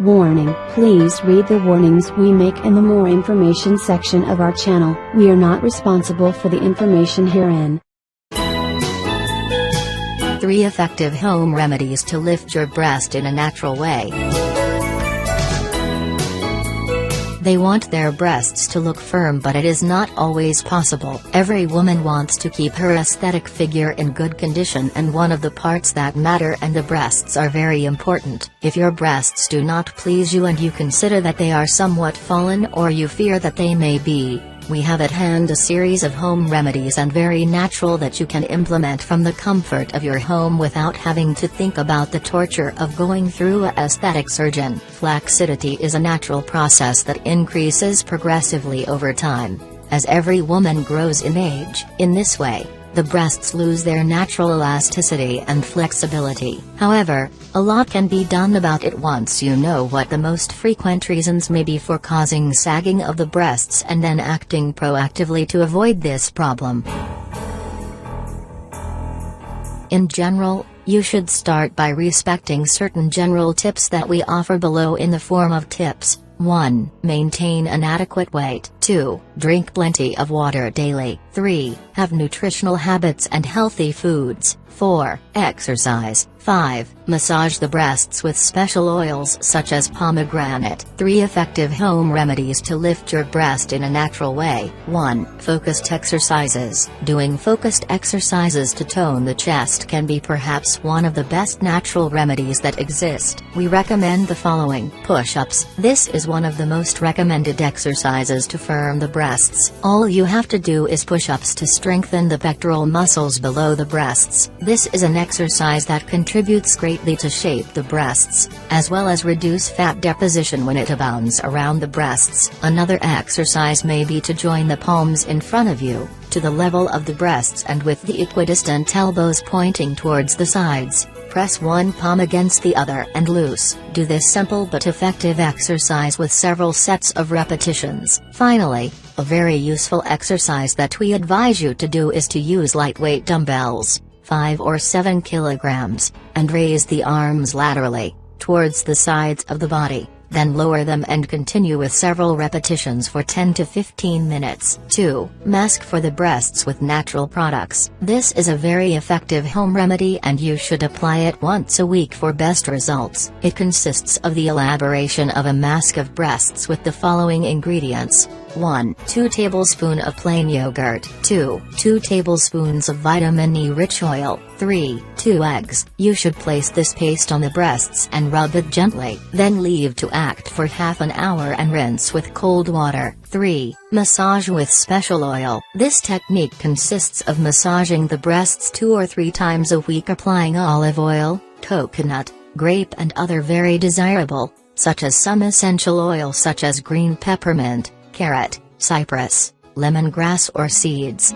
Warning: please read the warnings we make in the more information section of our channel. We are not responsible for the information herein. 3 effective home remedies to lift your breast in a natural way. They want their breasts to look firm, but it is not always possible. Every woman wants to keep her aesthetic figure in good condition, and one of the parts that matter and the breasts are very important. If your breasts do not please you and you consider that they are somewhat fallen, or you fear that they may be, we have at hand a series of home remedies and very natural that you can implement from the comfort of your home without having to think about the torture of going through a aesthetic surgeon. Flaccidity is a natural process that increases progressively over time, as every woman grows in age. In this way, the breasts lose their natural elasticity and flexibility. However, a lot can be done about it once you know what the most frequent reasons may be for causing sagging of the breasts and then acting proactively to avoid this problem. In general, you should start by respecting certain general tips that we offer below in the form of tips. 1. Maintain an adequate weight. 2. Drink plenty of water daily. 3. Have nutritional habits and healthy foods. 4. Exercise. 5. Massage the breasts with special oils such as pomegranate. 3 effective home remedies to lift your breast in a natural way. 1. Focused exercises. Doing focused exercises to tone the chest can be perhaps one of the best natural remedies that exist. We recommend the following. Push-ups. This is one of the most recommended exercises to firm the breasts. All you have to do is push-ups to strengthen the pectoral muscles below the breasts. This is an exercise that contributes greatly to shape the breasts, as well as reduce fat deposition when it abounds around the breasts. Another exercise may be to join the palms in front of you, to the level of the breasts and with the equidistant elbows pointing towards the sides. Press one palm against the other and loose. Do this simple but effective exercise with several sets of repetitions. Finally, a very useful exercise that we advise you to do is to use lightweight dumbbells, 5 or 7 kilograms, and raise the arms laterally, towards the sides of the body, then lower them and continue with several repetitions for 10 to 15 minutes. 2. Mask for the breasts with natural products. This is a very effective home remedy and you should apply it once a week for best results. It consists of the elaboration of a mask of breasts with the following ingredients. 1. 2 tablespoons of plain yogurt. 2. 2 tablespoons of vitamin E rich oil. 3. 2 eggs. You should place this paste on the breasts and rub it gently, then leave to act for half an hour and rinse with cold water. 3. Massage with special oil. This technique consists of massaging the breasts 2 or 3 times a week, applying olive oil, coconut, grape and other very desirable, such as some essential oil such as green peppermint, carrot, cypress, lemongrass or seeds.